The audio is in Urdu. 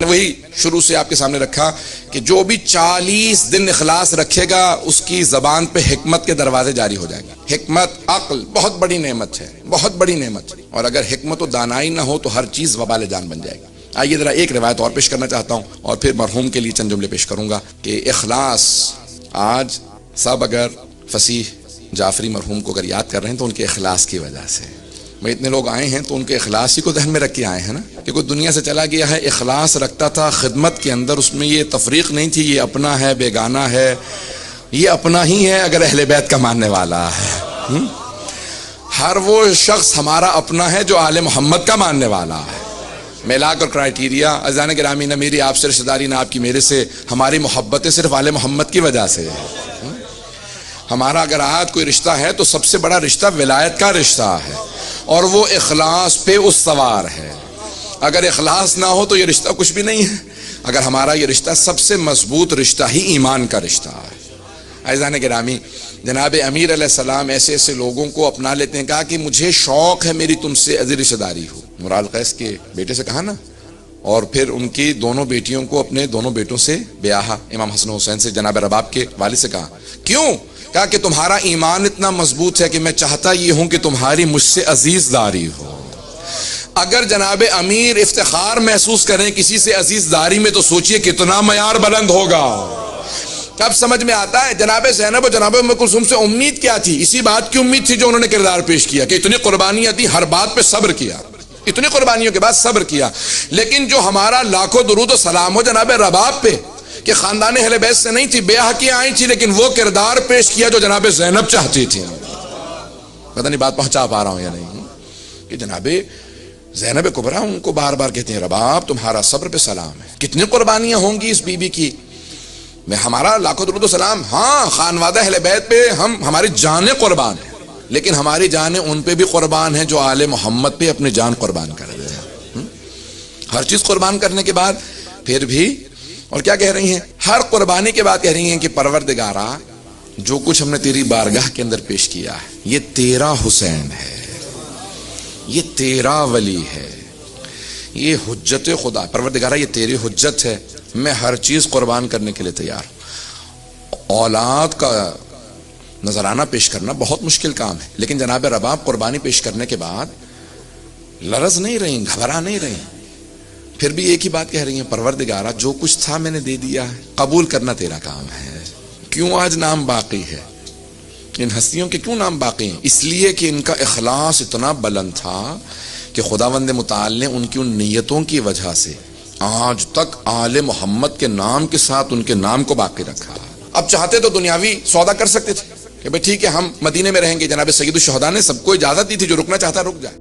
وہی شروع سے آپ کے سامنے رکھا کہ جو بھی 40 دن اخلاص رکھے گا اس کی زبان پہ حکمت کے دروازے جاری ہو جائیں گے۔ حکمت، عقل بہت بڑی نعمت ہے، بہت بڑی نعمت ہے، اور اگر حکمت و دانائی نہ ہو تو ہر چیز وبال جان بن جائے گی۔ آئیے ذرا ایک روایت اور پیش کرنا چاہتا ہوں اور پھر مرحوم کے لیے چند جملے پیش کروں گا کہ اخلاص، آج سب اگر فصیح جعفری مرحوم کو اگر یاد کر رہے ہیں تو ان کے اخلاص کی وجہ سے، میں اتنے لوگ آئے ہیں تو ان کے اخلاص ہی کو ذہن میں رکھ کے آئے ہیں نا، کہ کوئی دنیا سے چلا گیا ہے اخلاص رکھتا تھا خدمت کے اندر، اس میں یہ تفریق نہیں تھی یہ اپنا ہے بیگانہ ہے، یہ اپنا ہی ہے اگر اہل بیت کا ماننے والا ہے۔ ہر وہ شخص ہمارا اپنا ہے جو آل محمد کا ماننے والا ہے۔ میلاک اور کرائٹیریا، عزیزان گرامی، نہ میری آپ سے رشتہ داری نہ آپ کی میرے سے، ہماری محبتیں صرف آل محمد کی وجہ سے ہے۔ ہمارا اگر آج کوئی رشتہ ہے تو سب سے بڑا رشتہ ولایت کا رشتہ ہے، اور وہ اخلاص پہ استوار ہے۔ اگر اخلاص نہ ہو تو یہ رشتہ کچھ بھی نہیں ہے۔ اگر ہمارا یہ رشتہ سب سے مضبوط رشتہ ہی ایمان کا رشتہ ہے۔ عزیزان گرامی، جناب امیر علیہ السلام ایسے ایسے لوگوں کو اپنا لیتے ہیں، کہا کہ مجھے شوق ہے میری تم سے عزیز رشتہ داری ہو، مراد قیس کے بیٹے سے کہا نا، اور پھر ان کی دونوں بیٹیوں کو اپنے دونوں بیٹوں سے بیاہا، امام حسن حسین سے جناب رباب کے والد سے کہا، کیوں؟ کہا کہ تمہارا ایمان اتنا مضبوط ہے کہ میں چاہتا یہ ہوں کہ تمہاری مجھ سے عزیز داری ہو۔ اگر جناب امیر افتخار محسوس کریں کسی سے عزیز داری میں تو سوچئے کتنا معیار بلند ہوگا۔ اب سمجھ میں آتا ہے جناب زینب و جناب ام کلثوم سے امید کیا تھی؟ اسی بات کی امید تھی جو انہوں نے کردار پیش کیا کہ اتنی قربانیاں دی، ہر بات پہ صبر کیا، اتنی قربانیوں کے بعد صبر کیا۔ لیکن جو ہمارا لاکھوں درود و سلام ہو جناب رباب پہ کہ خاندان اہل بیت سے نہیں تھی، بیاہ کی آئی تھی، لیکن وہ کردار پیش کیا جو جناب زینب چاہتی تھی۔ پتہ نہیں بات پہنچا پا رہا ہوں یا نہیں، کہ جناب زینب کبریٰ ان کو بار بار کہتے ہیں رباب تمہارا صبر پہ سلام ہے، کتنی قربانیاں ہوں گی اس بی بی کی، میں ہمارا لاکھوں درود و سلام، ہاں خانوادہ اہل بیت پہ ہماری جانیں قربان ہیں، لیکن ہماری جانیں ان پہ بھی قربان ہیں جو آل محمد پہ اپنی جان قربان کر رہے ہیں۔ ہر چیز قربان کرنے کے بعد پھر بھی اور کیا کہہ رہی ہیں؟ ہر قربانی کے بعد کہہ رہی ہیں کہ پروردگارا جو کچھ ہم نے تیری بارگاہ کے اندر پیش کیا ہے یہ تیرا حسین ہے، یہ تیرا ولی ہے، یہ حجت خدا، پروردگارا یہ تیری حجت ہے، میں ہر چیز قربان کرنے کے لیے تیار ہوں۔ اولاد کا نذرانہ پیش کرنا بہت مشکل کام ہے، لیکن جناب رباب قربانی پیش کرنے کے بعد لرز نہیں رہیں، گھبرا نہیں رہیں، پھر بھی ایک ہی بات کہہ رہی ہیں پروردگارا جو کچھ تھا میں نے دے دیا ہے، قبول کرنا تیرا کام ہے۔ کیوں آج نام باقی ہے؟ ان ہستیوں کے کیوں نام باقی ہیں؟ اس لیے کہ ان کا اخلاص اتنا بلند تھا کہ خداوند متعال نے ان کی ان نیتوں کی وجہ سے آج تک آل محمد کے نام کے ساتھ ان کے نام کو باقی رکھا۔ اب چاہتے تو دنیاوی سودا کر سکتے تھے کہ بھئی ٹھیک ہے ہم مدینے میں رہیں گے، جناب سید الشہداء نے سب کو اجازت دی تھی، جو رکنا چاہتا رک جائے۔